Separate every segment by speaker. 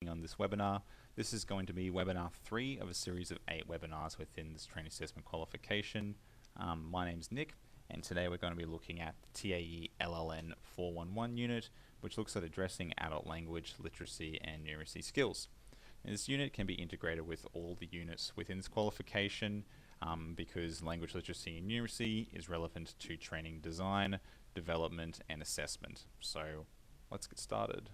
Speaker 1: On this webinar. This is going to be webinar 3 of a series of 8 webinars within this training assessment qualification. My name's Nick, and today we're going to be looking at the TAE LLN 411 unit, which looks at addressing adult language, literacy, and numeracy skills. And this unit can be integrated with all the units within this qualification because language literacy and numeracy is relevant to training design, development, and assessment. So let's get started.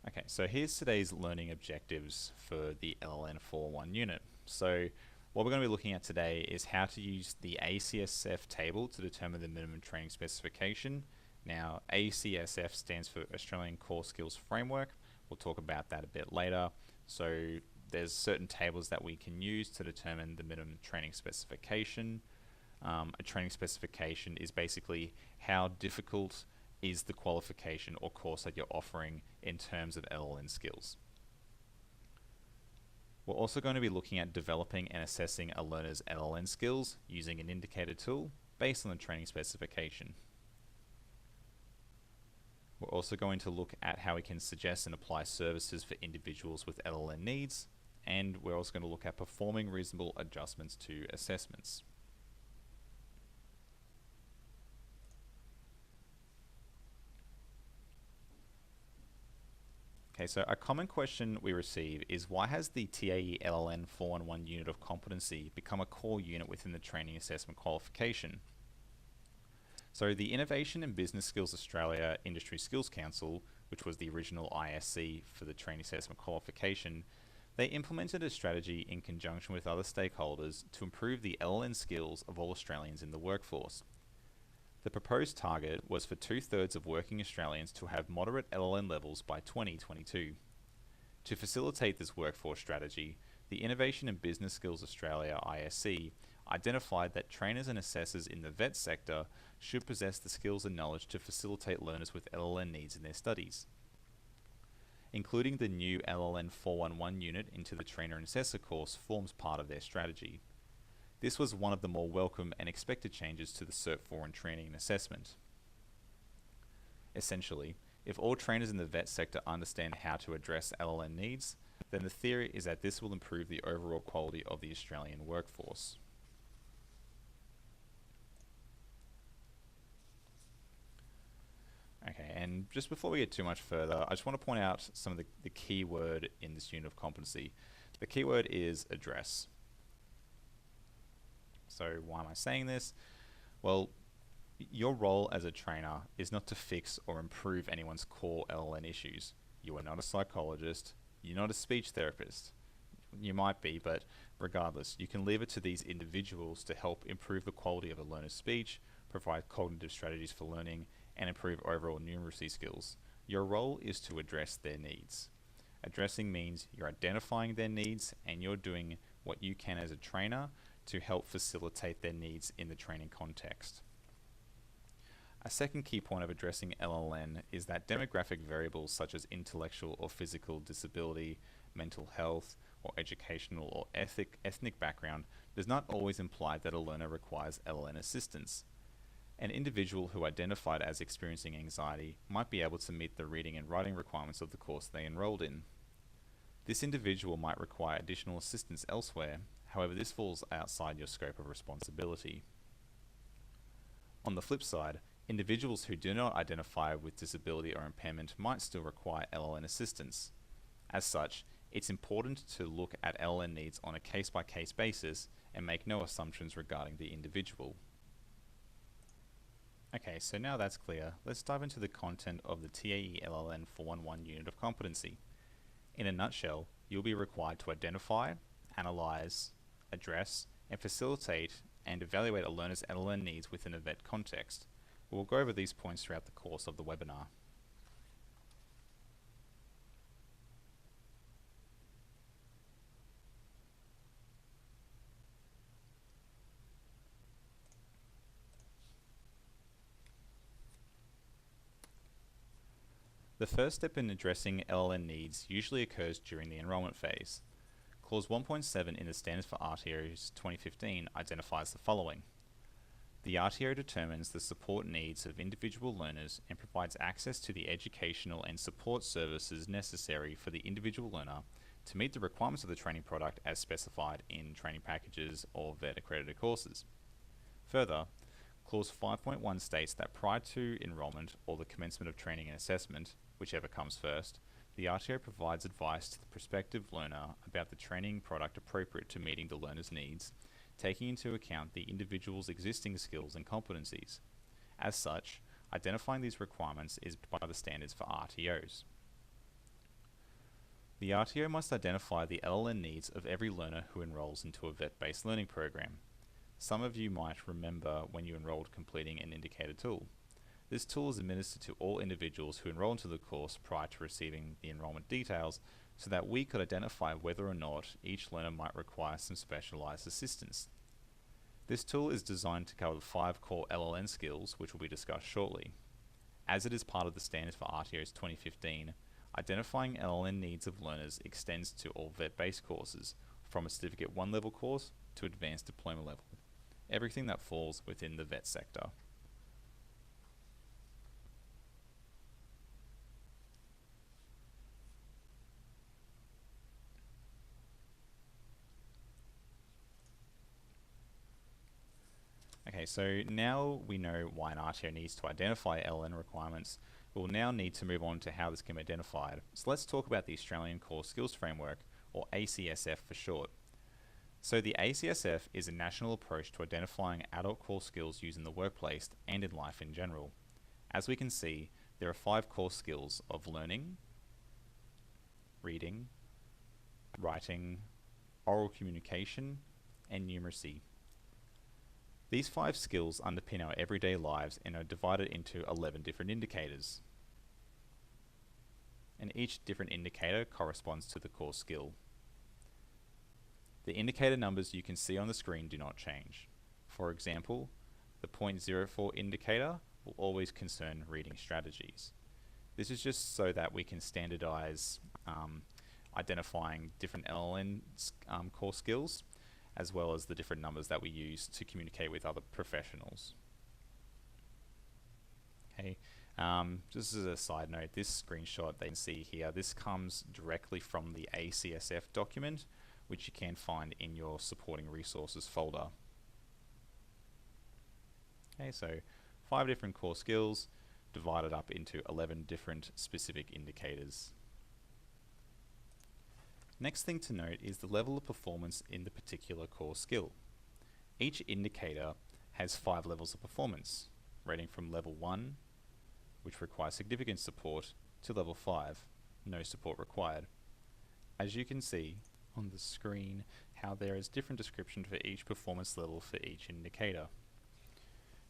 Speaker 1: Okay, so here's today's learning objectives for the LLN 401 unit. So what we're going to be looking at today is how to use the ACSF table to determine the minimum training specification. Now, ACSF stands for Australian Core Skills Framework. We'll talk about that a bit later. So there's certain tables that we can use to determine the minimum training specification. A training specification is basically how difficult is the qualification or course that you're offering in terms of LLN skills. We're also going to be looking at developing and assessing a learner's LLN skills using an indicator tool based on the training specification. We're also going to look at how we can suggest and apply services for individuals with LLN needs, and we're also going to look at performing reasonable adjustments to assessments. Okay, so a common question we receive is why has the TAE LLN 411 unit of competency become a core unit within the training assessment qualification? So the Innovation and Business Skills Australia Industry Skills Council, which was the original ISC for the training assessment qualification, they implemented a strategy in conjunction with other stakeholders to improve the LLN skills of all Australians in the workforce. The proposed target was for 2/3 of working Australians to have moderate LLN levels by 2022. To facilitate this workforce strategy, the Innovation and Business Skills Australia ISC identified that trainers and assessors in the vet sector should possess the skills and knowledge to facilitate learners with LLN needs in their studies. Including the new LLN 411 unit into the trainer and assessor course forms part of their strategy. This was one of the more welcome and expected changes to the Cert 4 in training and assessment. Essentially, if all trainers in the vet sector understand how to address LLN needs, then the theory is that this will improve the overall quality of the Australian workforce. Okay, and just before we get too much further, I just want to point out some of the key word in this unit of competency. The key word is address. So why am I saying this? Well, your role as a trainer is not to fix or improve anyone's core LLN issues. You are not a psychologist. You're not a speech therapist. You might be, but regardless, you can leave it to these individuals to help improve the quality of a learner's speech, provide cognitive strategies for learning, and improve overall numeracy skills. Your role is to address their needs. Addressing means you're identifying their needs and you're doing what you can as a trainer to help facilitate their needs in the training context. A second key point of addressing LLN is that demographic variables such as intellectual or physical disability, mental health, or educational or ethnic background does not always imply that a learner requires LLN assistance. An individual who identified as experiencing anxiety might be able to meet the reading and writing requirements of the course they enrolled in. This individual might require additional assistance elsewhere. However, this falls outside your scope of responsibility. On the flip side, individuals who do not identify with disability or impairment might still require LLN assistance. As such, it's important to look at LLN needs on a case-by-case basis and make no assumptions regarding the individual. Okay, so now that's clear, let's dive into the content of the TAE LLN 411 unit of competency. In a nutshell, you'll be required to identify, analyze, address, and facilitate and evaluate a learner's LLN needs within a vet context. We'll go over these points throughout the course of the webinar. The first step in addressing LLN needs usually occurs during the enrollment phase. Clause 1.7 in the Standards for RTOs 2015 identifies the following. The RTO determines the support needs of individual learners and provides access to the educational and support services necessary for the individual learner to meet the requirements of the training product as specified in training packages or VET accredited courses. Further, Clause 5.1 states that prior to enrollment or the commencement of training and assessment, whichever comes first, the RTO provides advice to the prospective learner about the training product appropriate to meeting the learner's needs, taking into account the individual's existing skills and competencies. As such, identifying these requirements is by the standards for RTOs. The RTO must identify the LLN needs of every learner who enrolls into a VET-based learning program. Some of you might remember when you enrolled completing an indicator tool. This tool is administered to all individuals who enroll into the course prior to receiving the enrollment details so that we could identify whether or not each learner might require some specialized assistance. This tool is designed to cover the 5 core LLN skills, which will be discussed shortly. As it is part of the standards for RTOs 2015, identifying LLN needs of learners extends to all VET-based courses, from a Certificate 1 level course to Advanced Diploma level, everything that falls within the VET sector. Okay, so now we know why an RTO needs to identify LLN requirements. We'll now need to move on to how this can be identified. So let's talk about the Australian Core Skills Framework, or ACSF for short. So the ACSF is a national approach to identifying adult core skills used in the workplace and in life in general. As we can see, there are 5 core skills of learning, reading, writing, oral communication, and numeracy. These 5 skills underpin our everyday lives and are divided into 11 different indicators. And each different indicator corresponds to the core skill. The indicator numbers you can see on the screen do not change. For example, the 0.04 indicator will always concern reading strategies. This is just so that we can standardize identifying different LLN core skills, as well as the different numbers that we use to communicate with other professionals. Okay, just as a side note, this screenshot they can see here, this comes directly from the ACSF document, which you can find in your supporting resources folder. Okay, so 5 different core skills divided up into 11 different specific indicators. Next thing to note is the level of performance in the particular core skill. Each indicator has 5 levels of performance, rating from level 1, which requires significant support, to level 5, no support required. As you can see on the screen, how there is different description for each performance level for each indicator.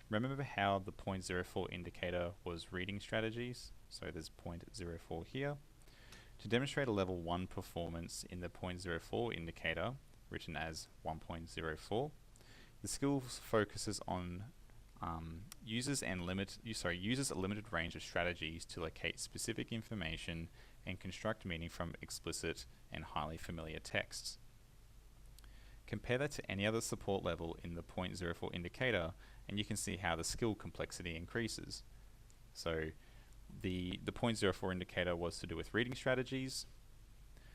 Speaker 1: Remember how the 0.04 indicator was reading strategies? So there's 0.04 here. To demonstrate a level 1 performance in the 0.04 indicator, written as 1.04, the skill focuses on uses a limited range of strategies to locate specific information and construct meaning from explicit and highly familiar texts. Compare that to any other support level in the 0.04 indicator, and you can see how the skill complexity increases. So the 0.04 indicator was to do with reading strategies.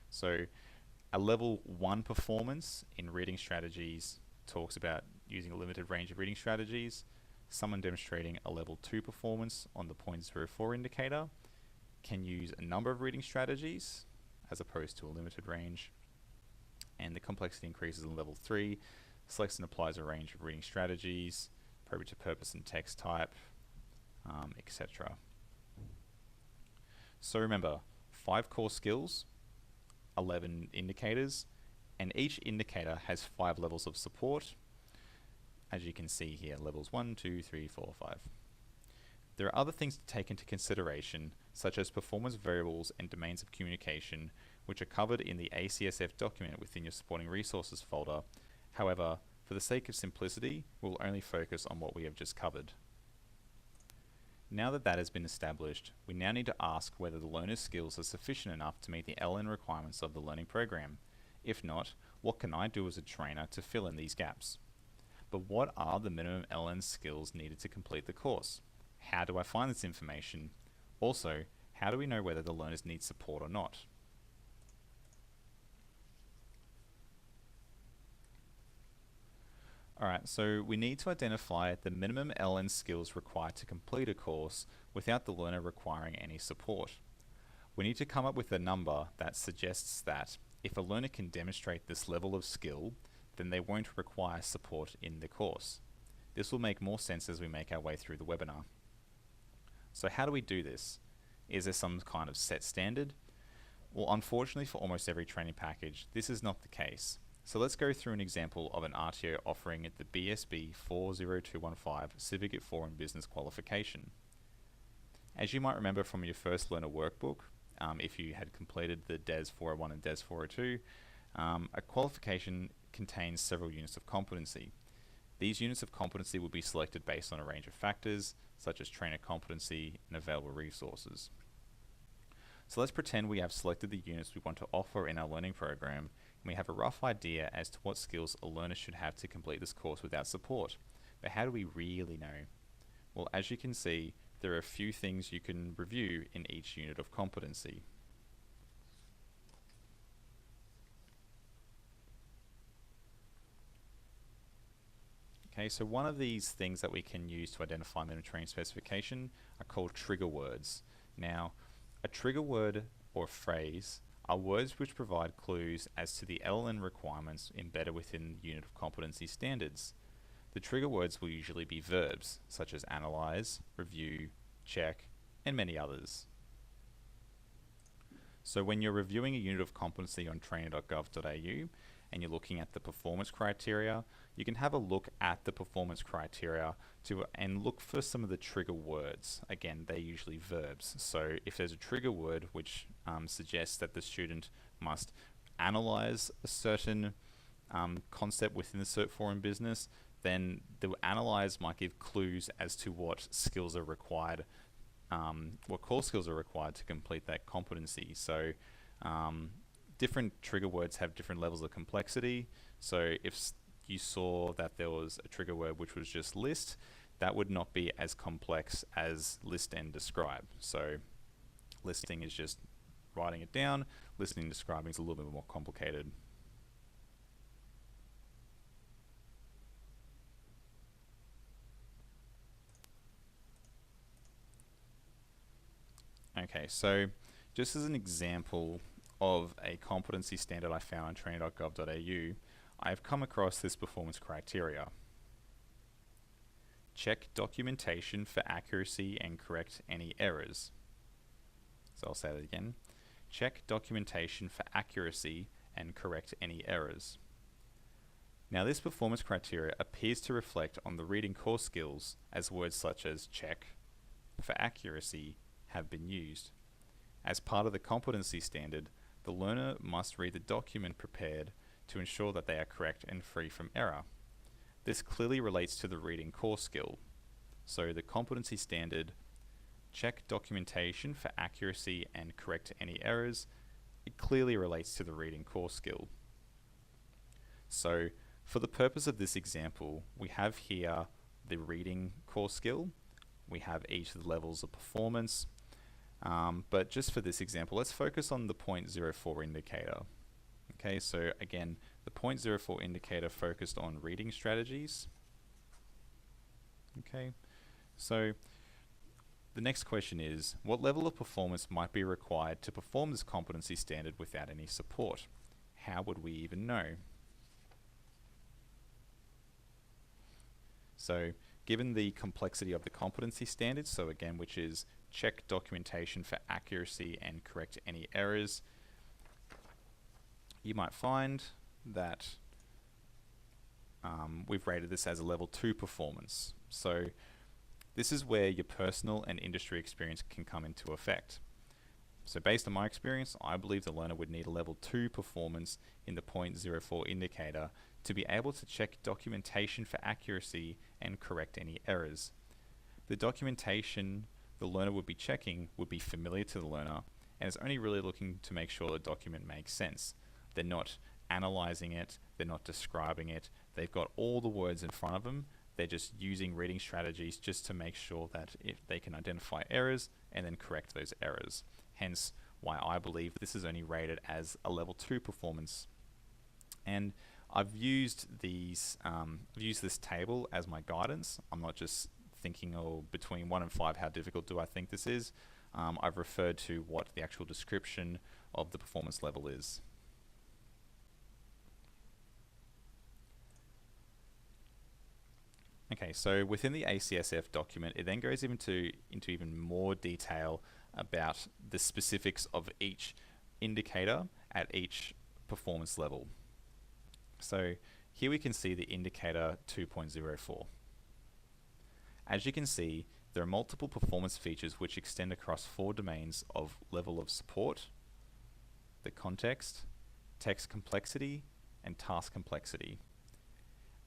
Speaker 1: So a level 1 performance in reading strategies talks about using a limited range of reading strategies. Someone demonstrating a level 2 performance on the 0.04 indicator can use a number of reading strategies as opposed to a limited range. And the complexity increases in level 3, selects and applies a range of reading strategies, appropriate to purpose and text type, etc. So remember, 5 core skills, 11 indicators, and each indicator has 5 levels of support. As you can see here, levels 1, 2, 3, 4, 5. There are other things to take into consideration, such as performance variables and domains of communication, which are covered in the ACSF document within your supporting resources folder. However, for the sake of simplicity, we'll only focus on what we have just covered. Now that that has been established, we now need to ask whether the learner's skills are sufficient enough to meet the LN requirements of the learning program. If not, what can I do as a trainer to fill in these gaps? But what are the minimum LN skills needed to complete the course? How do I find this information? Also, how do we know whether the learners need support or not? Alright, so we need to identify the minimum LN skills required to complete a course without the learner requiring any support. We need to come up with a number that suggests that if a learner can demonstrate this level of skill, then they won't require support in the course. This will make more sense as we make our way through the webinar. So how do we do this? Is there some kind of set standard? Well, unfortunately for almost every training package, this is not the case. So let's go through an example of an RTO offering the BSB 40215 Certificate 4 in Business qualification. As you might remember from your first learner workbook, if you had completed the DES 401 and DES 402, a qualification contains several units of competency. These units of competency will be selected based on a range of factors, such as trainer competency and available resources. So let's pretend we have selected the units we want to offer in our learning program, and we have a rough idea as to what skills a learner should have to complete this course without support. But how do we really know? Well, as you can see, there are a few things you can review in each unit of competency. Okay, so one of these things that we can use to identify minimum training specification are called trigger words. Now, a trigger word or phrase are words which provide clues as to the LN requirements embedded within the unit of competency standards. The trigger words will usually be verbs, such as analyze, review, check, and many others. So when you're reviewing a unit of competency on training.gov.au and you're looking at the performance criteria, you can have a look at the performance criteria and look for some of the trigger words. Again, they're usually verbs. So if there's a trigger word which suggests that the student must analyze a certain concept within the Cert 4 in business, then the analyze might give clues as to what skills are required, what core skills are required to complete that competency. So different trigger words have different levels of complexity. So if you saw that there was a trigger word which was just list, that would not be as complex as list and describe. So listing is just writing it down, listing and describing is a little bit more complicated. Okay, so just as an example of a competency standard I found on training.gov.au, I've come across this performance criteria. Check documentation for accuracy and correct any errors. So I'll say that again. Check documentation for accuracy and correct any errors. Now this performance criteria appears to reflect on the reading core skills as words such as check for accuracy have been used. As part of the competency standard, the learner must read the document prepared to ensure that they are correct and free from error. This clearly relates to the reading core skill. So the competency standard, check documentation for accuracy and correct any errors, it clearly relates to the reading core skill. So for the purpose of this example, we have here the reading core skill, we have each of the levels of performance, but just for this example, let's focus on the 0.04 indicator. Okay, so again, the 0.04 indicator focused on reading strategies. Okay, so the next question is, what level of performance might be required to perform this competency standard without any support? How would we even know? So given the complexity of the competency standard, so again, which is check documentation for accuracy and correct any errors, you might find that we've rated this as a level 2 performance. So this is where your personal and industry experience can come into effect. So based on my experience, I believe the learner would need a level 2 performance in the 0.04 indicator to be able to check documentation for accuracy and correct any errors. The documentation the learner would be checking would be familiar to the learner and is only really looking to make sure the document makes sense. They're not analyzing it, they're not describing it, they've got all the words in front of them, they're just using reading strategies just to make sure that if they can identify errors and then correct those errors. Hence why I believe this is only rated as a level 2 performance. And I've used this table as my guidance. I'm not just thinking, oh, between 1 and 5, how difficult do I think this is? I've referred to what the actual description of the performance level is. Okay, so within the ACSF document, it then goes into even more detail about the specifics of each indicator at each performance level. So here we can see the indicator 2.04. As you can see, there are multiple performance features which extend across 4 domains of level of support, the context, text complexity, and task complexity.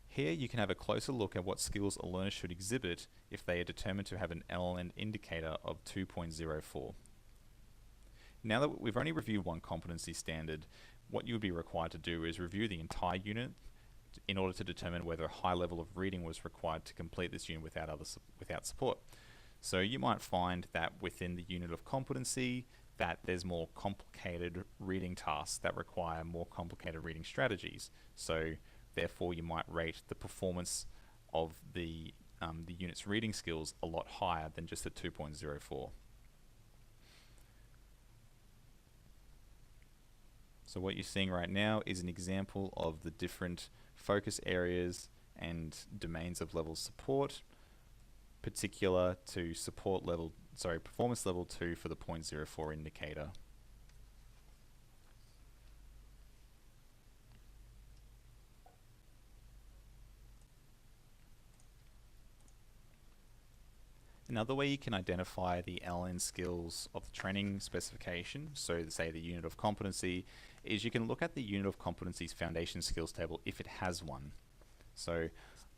Speaker 1: Here you can have a closer look at what skills a learner should exhibit if they are determined to have an LN indicator of 2.04. Now that we've only reviewed one competency standard, what you would be required to do is review the entire unit in order to determine whether a high level of reading was required to complete this unit without support. So you might find that within the unit of competency that there's more complicated reading tasks that require more complicated reading strategies. So therefore you might rate the performance of the unit's reading skills a lot higher than just a 2.04. So what you're seeing right now is an example of the different focus areas and domains of level support, particular to performance level 2 for the 0.04 indicator. Another way you can identify the LN skills of the training specification, so say the unit of competency, is you can look at the unit of competency's foundation skills table if it has one. So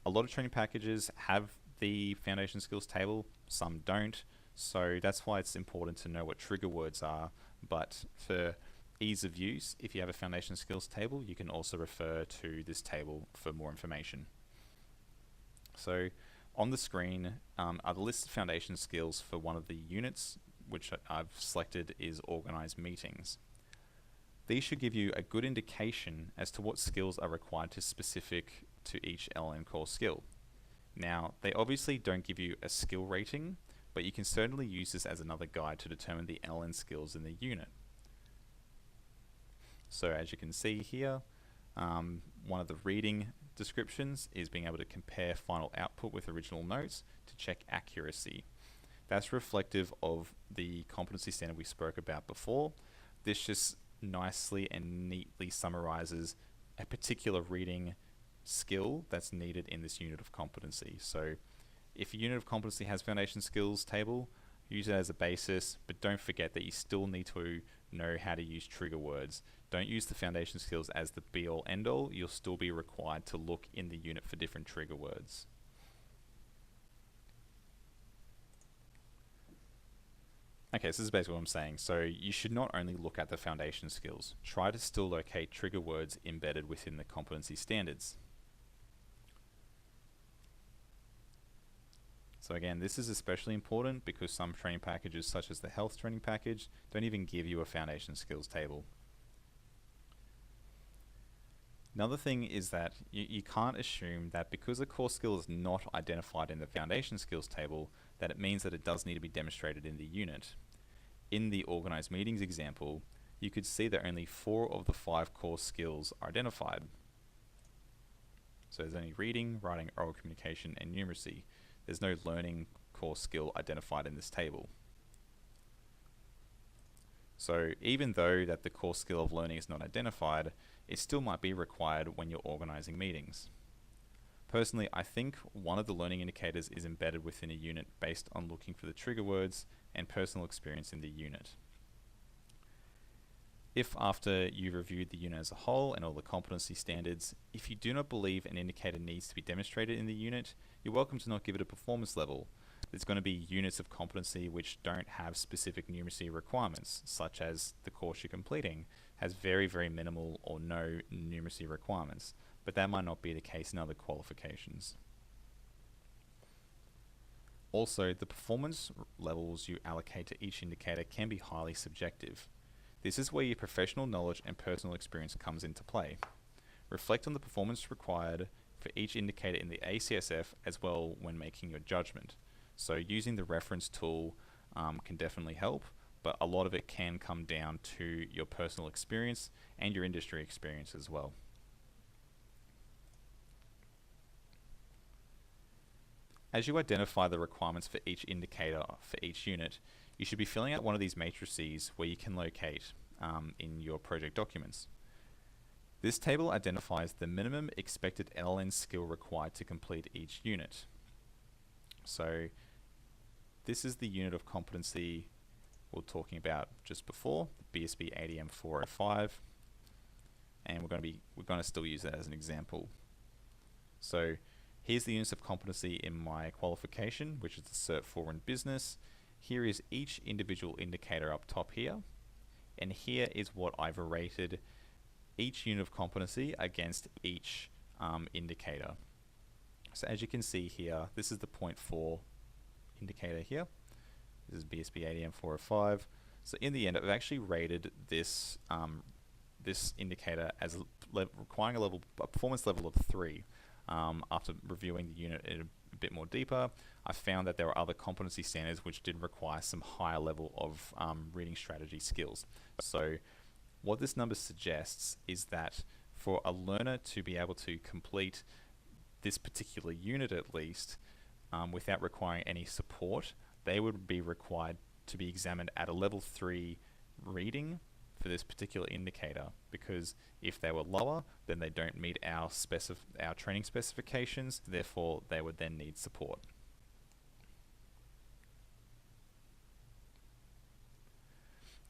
Speaker 1: a lot of training packages have the foundation skills table, some don't, so that's why it's important to know what trigger words are. But for ease of use, if you have a foundation skills table, you can also refer to this table for more information. So on the screen are the list of foundation skills for one of the units, which I've selected is organized meetings. These should give you a good indication as to what skills are required to specific to each LN core skill. Now, they obviously don't give you a skill rating, but you can certainly use this as another guide to determine the LN skills in the unit. So as you can see here, one of the reading descriptions is being able to compare final output with original notes to check accuracy. That's reflective of the competency standard we spoke about before. This just nicely and neatly summarizes a particular reading skill that's needed in this unit of competency. So if a unit of competency has foundation skills table, use it as a basis, but don't forget that you still need to know how to use trigger words. Don't use the foundation skills as the be-all end-all. You'll still be required to look in the unit for different trigger words. Okay, so this is basically what I'm saying. So you should not only look at the foundation skills, try to still locate trigger words embedded within the competency standards. So again, this is especially important because some training packages, such as the health training package, don't even give you a foundation skills table. Another thing is that you can't assume that because a core skill is not identified in the foundation skills table, that it means that it does need to be demonstrated in the unit. In the organized meetings example, you could see that only 4 of the 5 core skills are identified. So there's only reading, writing, oral communication, and numeracy. There's no learning core skill identified in this table. So even though that the core skill of learning is not identified, it still might be required when you're organizing meetings. Personally, I think one of the learning indicators is embedded within a unit based on looking for the trigger words and personal experience in the unit. If after you've reviewed the unit as a whole and all the competency standards, if you do not believe an indicator needs to be demonstrated in the unit, you're welcome to not give it a performance level. There's going to be units of competency which don't have specific numeracy requirements, such as the course you're completing has very, very minimal or no numeracy requirements, but that might not be the case in other qualifications. Also, the performance levels you allocate to each indicator can be highly subjective. This is where your professional knowledge and personal experience comes into play. Reflect on the performance required for each indicator in the ACSF as well when making your judgment. So using the reference tool can definitely help, but a lot of it can come down to your personal experience and your industry experience as well. As you identify the requirements for each indicator for each unit, you should be filling out one of these matrices where you can locate in your project documents. This table identifies the minimum expected LN skill required to complete each unit. So this is the unit of competency we were talking about just before, the BSB ADM 405, and we're going to still use that as an example. So here's the units of competency in my qualification, which is the Cert 4 in business. Here is each individual indicator up top here, and here is what I've rated each unit of competency against each indicator. So as you can see here, this is the 0.4 indicator here. This is BSB ADM 405. So in the end, I've actually rated this this indicator as requiring a performance level of 3. After reviewing the unit in a bit more deeper, I found that there were other competency standards which did require some higher level of reading strategy skills. So what this number suggests is that for a learner to be able to complete this particular unit at least without requiring any support, they would be required to be examined at a level 3 reading for this particular indicator, because if they were lower, then they don't meet our training specifications, therefore they would then need support.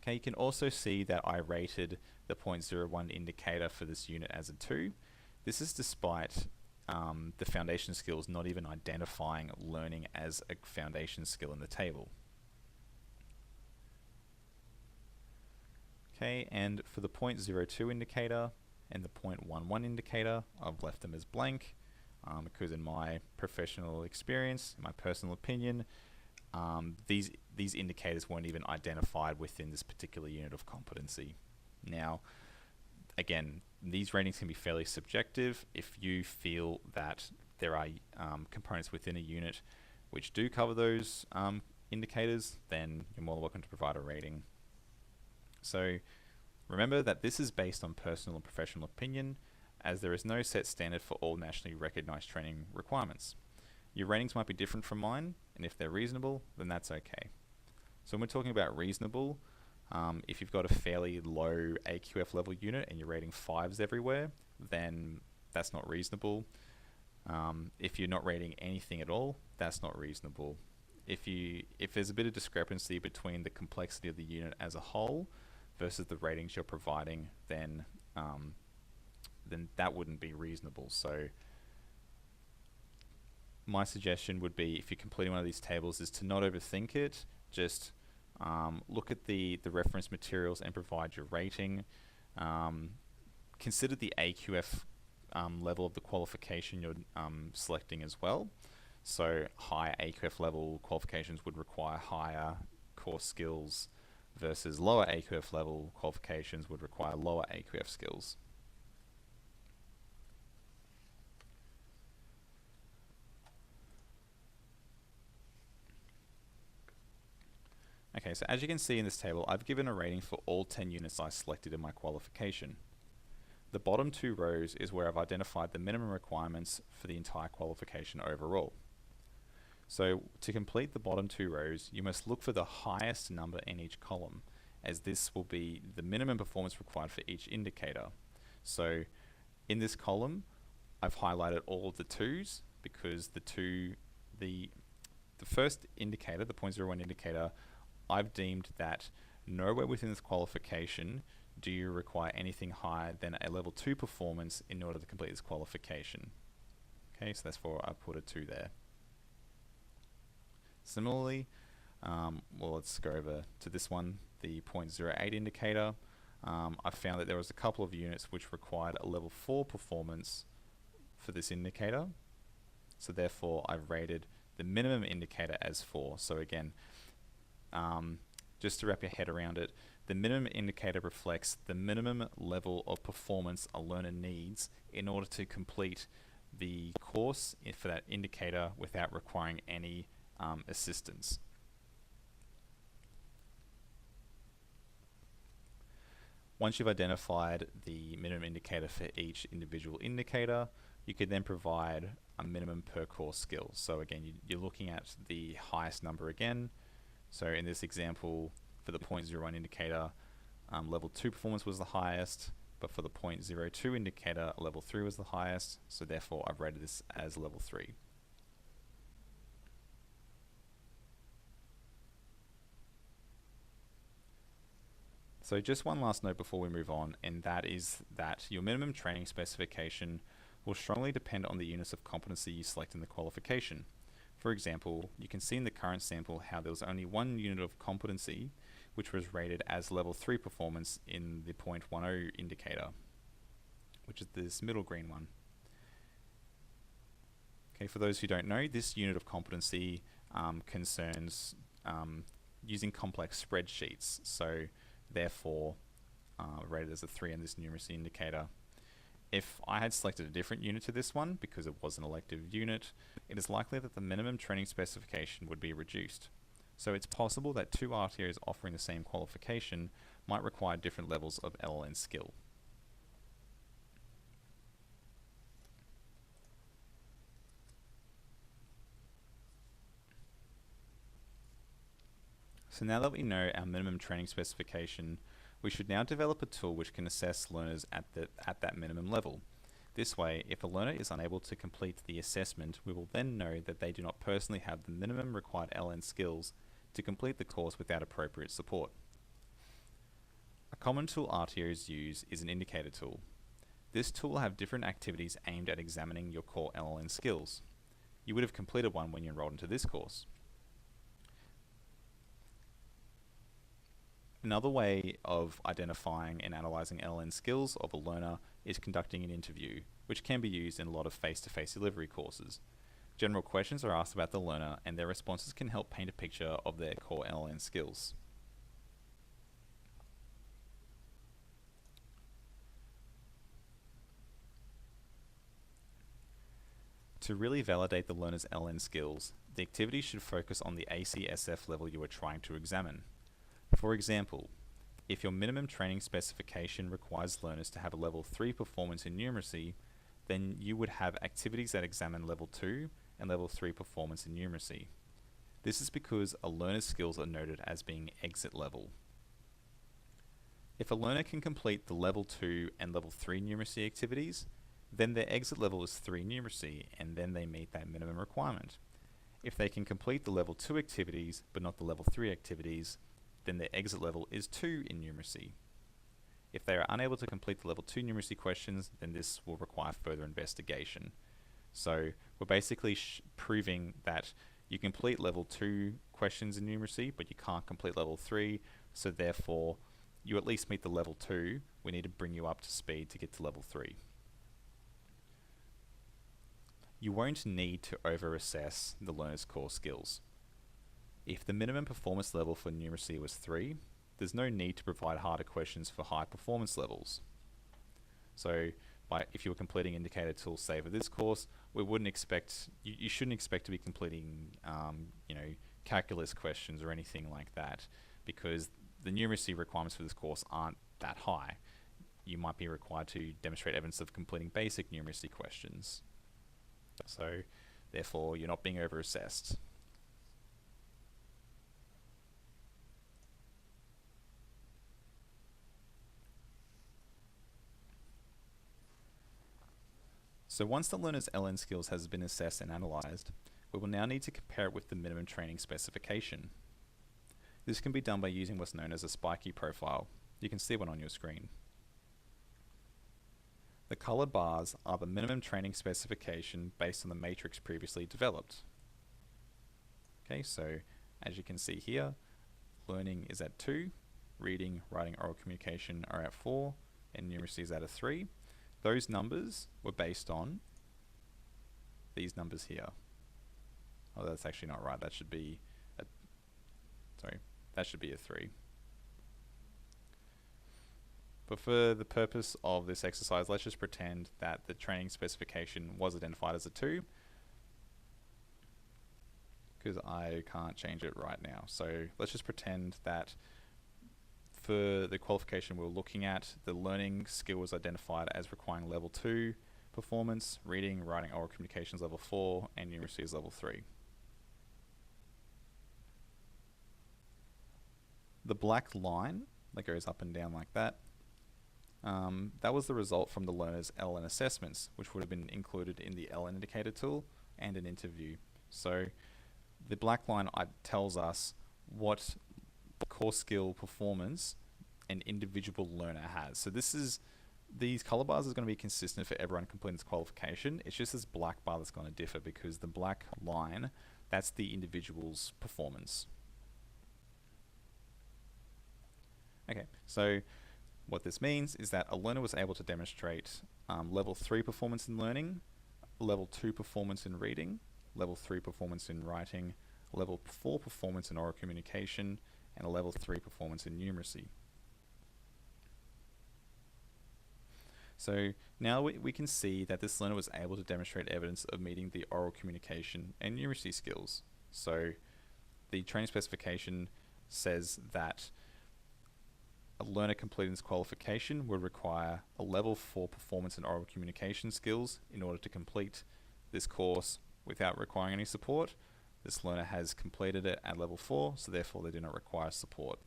Speaker 1: Okay, you can also see that I rated the 0.01 indicator for this unit as a 2. This is despite the foundation skills not even identifying learning as a foundation skill in the table. Okay, and for the 0.02 indicator and the 0.11 indicator, I've left them as blank because in my professional experience, in my personal opinion, these indicators weren't even identified within this particular unit of competency. Now, again, these ratings can be fairly subjective. If you feel that there are components within a unit which do cover those indicators, then you're more than welcome to provide a rating. So remember that this is based on personal and professional opinion, as there is no set standard for all nationally recognized training requirements. Your ratings might be different from mine, and if they're reasonable, then that's okay. So when we're talking about reasonable, if you've got a fairly low AQF level unit and you're rating 5s everywhere, then that's not reasonable. If you're not rating anything at all, that's not reasonable. If there's a bit of discrepancy between the complexity of the unit as a whole versus the ratings you're providing, then that wouldn't be reasonable. So my suggestion would be, if you're completing one of these tables, is to not overthink it. Just look at the reference materials and provide your rating. Consider the AQF level of the qualification you're selecting as well. So high AQF level qualifications would require higher core skills versus lower AQF level qualifications would require lower AQF skills. Okay, so as you can see in this table, I've given a rating for all 10 units I selected in my qualification. The bottom 2 rows is where I've identified the minimum requirements for the entire qualification overall. So to complete the bottom 2 rows, you must look for the highest number in each column, as this will be the minimum performance required for each indicator. So in this column, I've highlighted all of the 2s because the first indicator, the 0.01 indicator, I've deemed that nowhere within this qualification do you require anything higher than a level 2 performance in order to complete this qualification. Okay, so that's why I put a 2 there. Similarly, well, let's go over to this one, the 0.08 indicator. I found that there was a couple of units which required a level 4 performance for this indicator. So therefore, I've rated the minimum indicator as 4. So again, just to wrap your head around it, the minimum indicator reflects the minimum level of performance a learner needs in order to complete the course for that indicator without requiring any assistance. Once you've identified the minimum indicator for each individual indicator, you could then provide a minimum per course skill. So again, you're looking at the highest number again. So in this example, for the 0.01 indicator, level 2 performance was the highest, but for the 0.02 indicator, level 3 was the highest. So therefore, I've rated this as level 3. So just one last note before we move on, and that is that your minimum training specification will strongly depend on the units of competency you select in the qualification. For example, you can see in the current sample how there was only one unit of competency which was rated as level 3 performance in the 0.10 indicator, which is this middle green one. Okay, for those who don't know, this unit of competency concerns using complex spreadsheets. So therefore, rated as a 3 in this numeracy indicator. If I had selected a different unit to this one, because it was an elective unit, it is likely that the minimum training specification would be reduced. So it's possible that two RTOs offering the same qualification might require different levels of LLN skill. So now that we know our minimum training specification, we should now develop a tool which can assess learners at that minimum level. This way, if a learner is unable to complete the assessment, we will then know that they do not personally have the minimum required LN skills to complete the course without appropriate support. A common tool RTOs use is an indicator tool. This tool will have different activities aimed at examining your core LN skills. You would have completed one when you enrolled into this course. Another way of identifying and analysing LN skills of a learner is conducting an interview, which can be used in a lot of face-to-face delivery courses. General questions are asked about the learner, and their responses can help paint a picture of their core LN skills. To really validate the learner's LN skills, the activity should focus on the ACSF level you are trying to examine. For example, if your minimum training specification requires learners to have a level 3 performance in numeracy, then you would have activities that examine level 2 and level 3 performance in numeracy. This is because a learner's skills are noted as being exit level. If a learner can complete the level 2 and level 3 numeracy activities, then their exit level is 3 numeracy, and then they meet that minimum requirement. If they can complete the level 2 activities but not the level 3 activities, then their exit level is 2 in numeracy. If they are unable to complete the level 2 numeracy questions, then this will require further investigation. So we're basically proving that you complete level 2 questions in numeracy, but you can't complete level 3, so therefore you at least meet the level 2. We need to bring you up to speed to get to level 3. You won't need to over-assess the learner's core skills. If the minimum performance level for numeracy was 3, there's no need to provide harder questions for high performance levels. So if you were completing indicator tools, say for this course, we wouldn't expect, you shouldn't expect to be completing calculus questions or anything like that, because the numeracy requirements for this course aren't that high. You might be required to demonstrate evidence of completing basic numeracy questions. So therefore, you're not being over-assessed. So once the learner's LN skills has been assessed and analysed, we will now need to compare it with the minimum training specification. This can be done by using what's known as a spiky profile. You can see one on your screen. The coloured bars are the minimum training specification based on the matrix previously developed. Okay, so as you can see here, learning is at 2, reading, writing, oral communication are at 4, and numeracy is at a 3. Those numbers were based on these numbers here. Oh, that's actually not right. That should be a, that should be a 3. But for the purpose of this exercise, let's just pretend that the training specification was identified as a 2, because I can't change it right now. So let's just pretend that for the qualification we're looking at, the learning skill was identified as requiring level 2 performance, reading, writing, oral communications level 4, and numeracy is level 3. The black line that goes up and down like that, that was the result from the learner's LN assessments, which would have been included in the LN indicator tool and an interview. So the black line tells us what core skill performance an individual learner has. So these color bars is going to be consistent for everyone completing this qualification. It's just this black bar that's going to differ, because the black line, that's the individual's performance. Okay, so what this means is that a learner was able to demonstrate level 3 performance in learning, level 2 performance in reading, level 3 performance in writing, level 4 performance in oral communication, and a level 3 performance in numeracy. So now we can see that this learner was able to demonstrate evidence of meeting the oral communication and numeracy skills. So the training specification says that a learner completing this qualification would require a level 4 performance in oral communication skills in order to complete this course without requiring any support. This learner has completed it at level 4, so therefore they do not require support.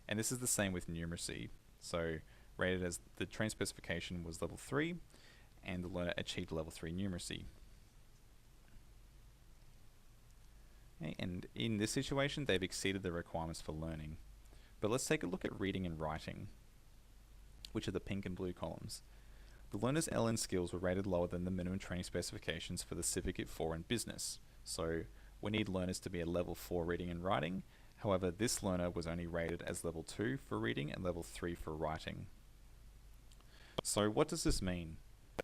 Speaker 1: And this is the same with numeracy. So rated as the training specification was level 3, and the learner achieved level 3 numeracy. Okay, and in this situation, they've exceeded the requirements for learning. But let's take a look at reading and writing, which are the pink and blue columns. The learner's LN skills were rated lower than the minimum training specifications for the Certificate 4 and Business. So we need learners to be at level 4 reading and writing. However, this learner was only rated as level 2 for reading and level 3 for writing. So what does this mean?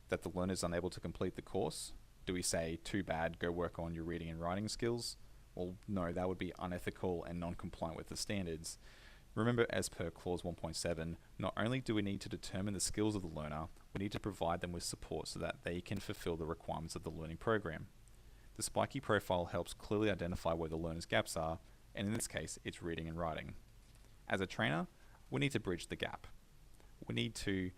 Speaker 1: That the learner is unable to complete the course? Do we say, too bad, go work on your reading and writing skills? Well, no, that would be unethical and non-compliant with the standards. Remember, as per clause 1.7, not only do we need to determine the skills of the learner, we need to provide them with support so that they can fulfill the requirements of the learning program. The spiky profile helps clearly identify where the learner's gaps are, and in this case, it's reading and writing. As a trainer, we need to bridge the gap. The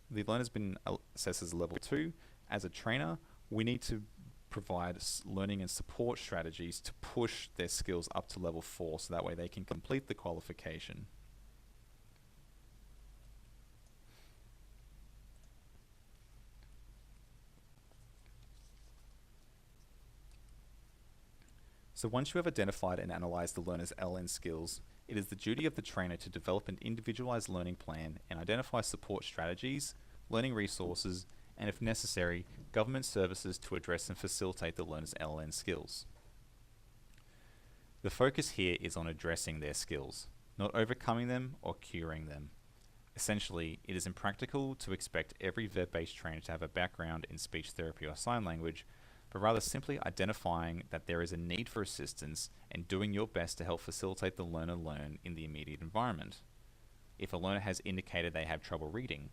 Speaker 1: learner's been assessed as level 2. As a trainer, we need to provide learning and support strategies to push their skills up to level 4, so that way they can complete the qualification. So once you have identified and analyzed the learner's LN skills, it is the duty of the trainer to develop an individualized learning plan and identify support strategies, learning resources, and if necessary, government services to address and facilitate the learner's LN skills. The focus here is on addressing their skills, not overcoming them or curing them. Essentially, it is impractical to expect every verb-based trainer to have a background in speech therapy or sign language, but rather simply identifying that there is a need for assistance and doing your best to help facilitate the learner learn in the immediate environment. If a learner has indicated they have trouble reading,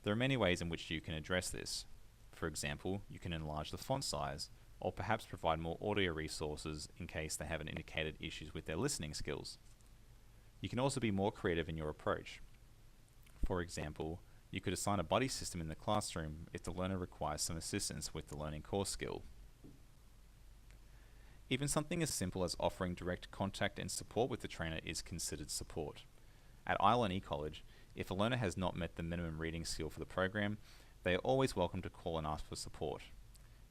Speaker 1: there are many ways in which you can address this. For example, you can enlarge the font size, or perhaps provide more audio resources in case they haven't indicated issues with their listening skills. You can also be more creative in your approach. For example, you could assign a buddy system in the classroom if the learner requires some assistance with the learning core skill. Even something as simple as offering direct contact and support with the trainer is considered support. At ILNE College, if a learner has not met the minimum reading skill for the program, they are always welcome to call and ask for support.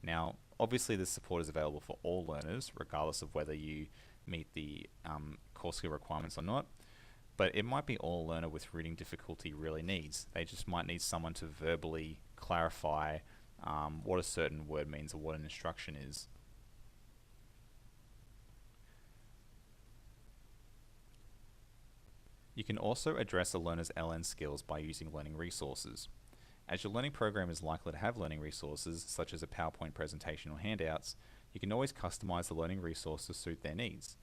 Speaker 1: Now, obviously this support is available for all learners, regardless of whether you meet the core skill requirements or not, but it might be all a learner with reading difficulty really needs. They just might need someone to verbally clarify what a certain word means or what an instruction is. You can also address a learner's LN skills by using learning resources. As your learning program is likely to have learning resources, such as a PowerPoint presentation or handouts, you can always customize the learning resource to suit their needs.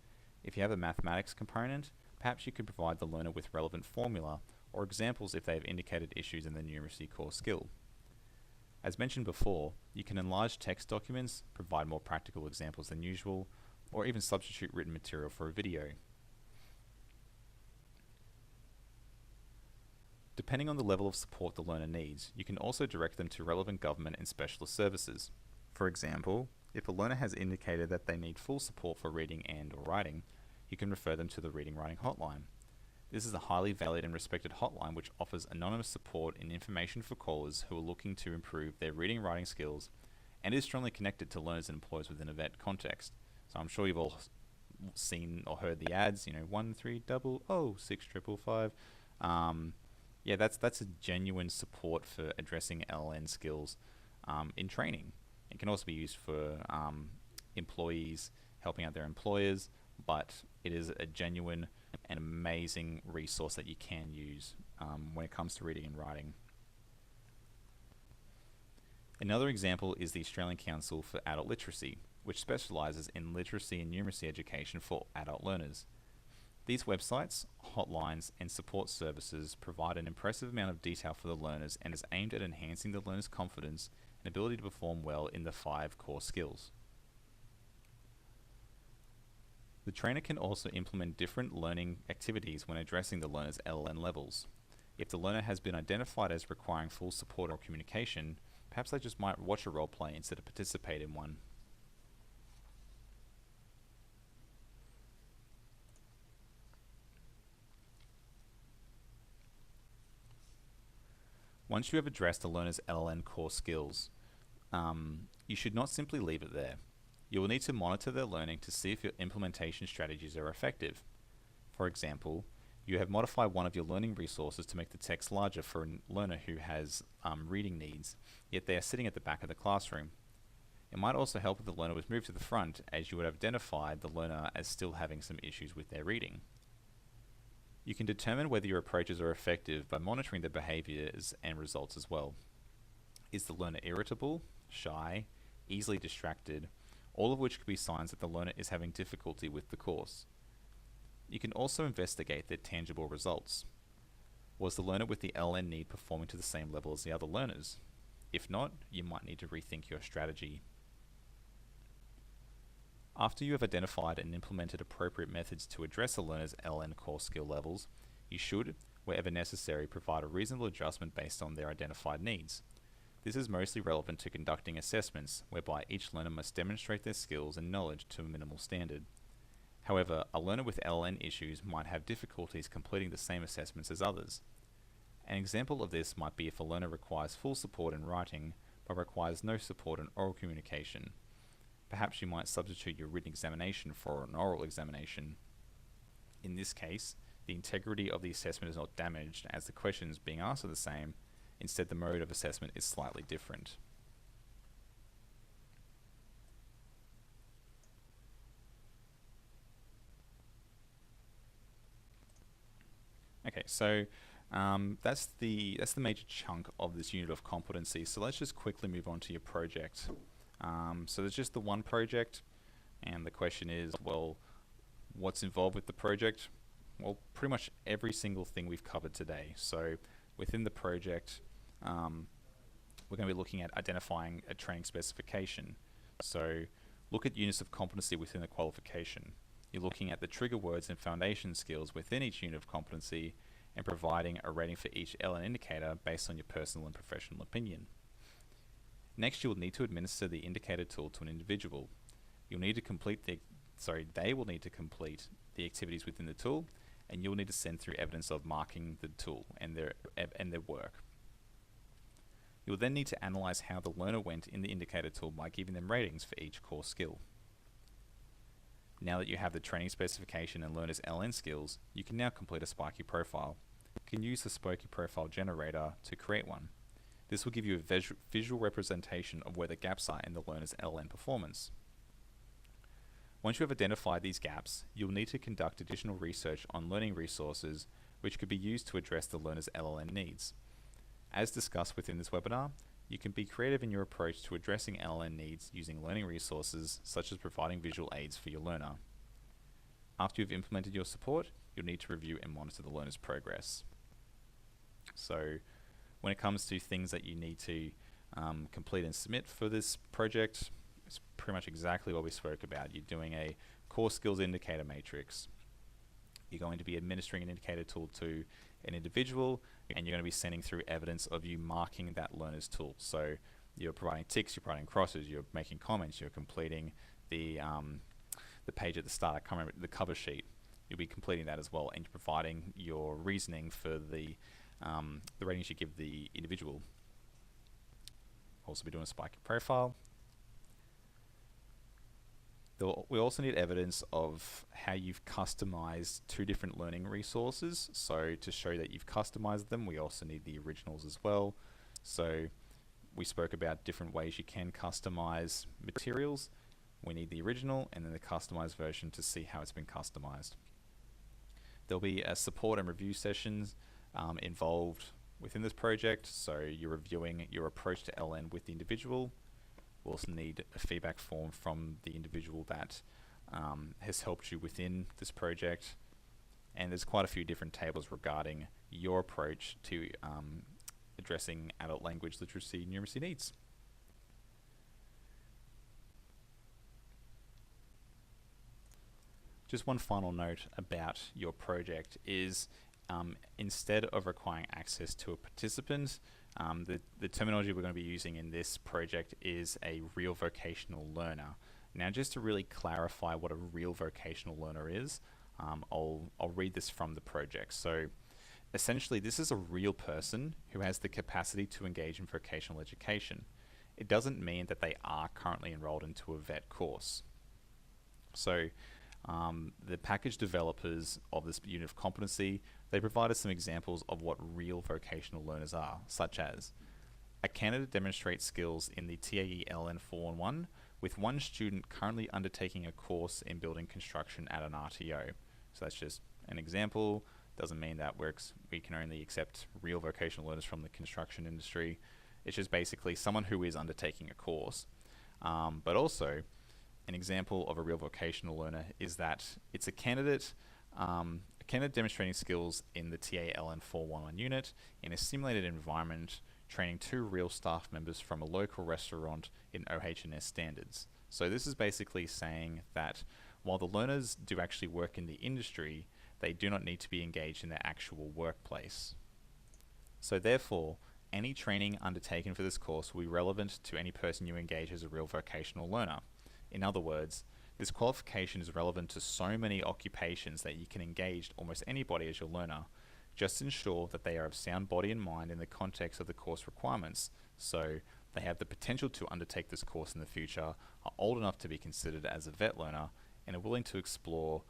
Speaker 1: If you have a mathematics component, perhaps you could provide the learner with relevant formula or examples if they have indicated issues in the numeracy core skill. As mentioned before, you can enlarge text documents, provide more practical examples than usual, or even substitute written material for a video. Depending on the level of support the learner needs, you can also direct them to relevant government and specialist services. For example, if a learner has indicated that they need full support for reading and/or writing, you can refer them to the Reading Writing Hotline. This is a highly valued and respected hotline which offers anonymous support and information for callers who are looking to improve their reading and writing skills and is strongly connected to learners and employers within a vet context. So I'm sure you've all seen or heard the ads, 1300 6555. Yeah, that's a genuine support for addressing LN skills in training. It can also be used for employees helping out their employers, but it is a genuine and amazing resource that you can use when it comes to reading and writing. Another example is the Australian Council for Adult Literacy, which specialises in literacy and numeracy education for adult learners. These websites, hotlines, and support services provide an impressive amount of detail for the learners and is aimed at enhancing the learner's confidence and ability to perform well in the 5 core skills. The trainer can also implement different learning activities when addressing the learner's LN levels. If the learner has been identified as requiring full support or communication, perhaps they just might watch a role play instead of participate in one. Once you have addressed the learner's LN core skills, you should not simply leave it there. You will need to monitor their learning to see if your implementation strategies are effective. For example, you have modified one of your learning resources to make the text larger for a learner who has reading needs, yet they are sitting at the back of the classroom. It might also help if the learner was moved to the front, as you would have identified the learner as still having some issues with their reading. You can determine whether your approaches are effective by monitoring their behaviors and results as well. Is the learner irritable, shy, easily distracted, all of which could be signs that the learner is having difficulty with the course. You can also investigate their tangible results. Was the learner with the LN need performing to the same level as the other learners? If not, you might need to rethink your strategy. After you have identified and implemented appropriate methods to address a learner's LN core skill levels, you should, wherever necessary, provide a reasonable adjustment based on their identified needs. This is mostly relevant to conducting assessments, whereby each learner must demonstrate their skills and knowledge to a minimal standard. However, a learner with LN issues might have difficulties completing the same assessments as others. An example of this might be if a learner requires full support in writing, but requires no support in oral communication. Perhaps you might substitute your written examination for an oral examination. In this case, the integrity of the assessment is not damaged as the questions being asked are the same, instead the mode of assessment is slightly different. Okay, so that's the major chunk of this unit of competency. So let's just quickly move on to your project. So there's just the one project, and the question is, well, what's involved with the project? Well, pretty much every single thing we've covered today. So within the project, we're going to be looking at identifying a training specification. So look at units of competency within the qualification. You're looking at the trigger words and foundation skills within each unit of competency and providing a rating for each LN indicator based on your personal and professional opinion. Next, you will need to administer the indicator tool to an individual. You'll need to complete they will need to complete the activities within the tool, and you'll need to send through evidence of marking the tool and their work. You'll then need to analyze how the learner went in the indicator tool by giving them ratings for each core skill. Now that you have the training specification and learner's LN skills, you can now complete a Spiky profile. You can use the Spiky profile generator to create one. This will give you a visual representation of where the gaps are in the learner's LN performance. Once you have identified these gaps, you'll need to conduct additional research on learning resources which could be used to address the learner's LLN needs. As discussed within this webinar, you can be creative in your approach to addressing LLN needs using learning resources such as providing visual aids for your learner. After you've implemented your support, you'll need to review and monitor the learner's progress. So when it comes to things that you need to complete and submit for this project, it's pretty much exactly what we spoke about. You're doing a core skills indicator matrix. You're going to be administering an indicator tool to an individual, and you're going to be sending through evidence of you marking that learner's tool. So you're providing ticks, you're providing crosses, you're making comments, you're completing the page at the start, I can't remember, the cover sheet. You'll be completing that as well, and you're providing your reasoning for the ratings you give the individual. Also be doing a spiking profile. We also need evidence of how you've customized 2 different learning resources. So to show that you've customized them, we also need the originals as well. So we spoke about different ways you can customize materials. We need the original and then the customized version to see how it's been customized. There'll be a support and review sessions involved within this project. So you're reviewing your approach to LN with the individual. We'll also need a feedback form from the individual that has helped you within this project. And there's quite a few different tables regarding your approach to addressing adult language literacy and numeracy needs. Just one final note about your project is instead of requiring access to a participant, the terminology we're going to be using in this project is a real vocational learner. Now, just to really clarify what a real vocational learner is, I'll read this from the project. So essentially, this is a real person who has the capacity to engage in vocational education. It doesn't mean that they are currently enrolled into a VET course. So the package developers of this unit of competency, they provided some examples of what real vocational learners are, such as a candidate demonstrates skills in the TAE LN 411 with one student currently undertaking a course in building construction at an RTO. So that's just an example. Doesn't mean that we can only accept real vocational learners from the construction industry. It's just basically someone who is undertaking a course. But also, an example of a real vocational learner is that it's a candidate demonstrating skills in the TALN 411 unit in a simulated environment, training 2 real staff members from a local restaurant in OH&S standards. So this is basically saying that while the learners do actually work in the industry, they do not need to be engaged in their actual workplace. So therefore, any training undertaken for this course will be relevant to any person you engage as a real vocational learner. In other words, this qualification is relevant to so many occupations that you can engage almost anybody as your learner. Just ensure that they are of sound body and mind in the context of the course requirements, so they have the potential to undertake this course in the future, are old enough to be considered as a VET learner, and are willing to explore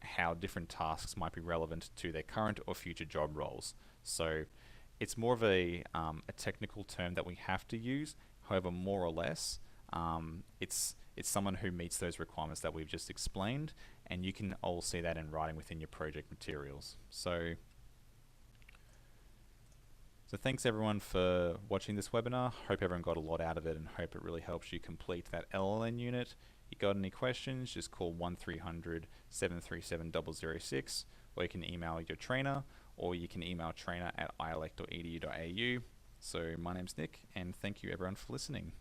Speaker 1: how different tasks might be relevant to their current or future job roles. So it's more of a technical term that we have to use. However, more or less, it's someone who meets those requirements that we've just explained, and you can all see that in writing within your project materials. So thanks everyone for watching this webinar. Hope everyone got a lot out of it and hope it really helps you complete that LLN unit. You got any questions, just call 1300 737 006, or you can email your trainer, or you can email trainer@ielect.edu.au. So my name's Nick, and thank you everyone for listening.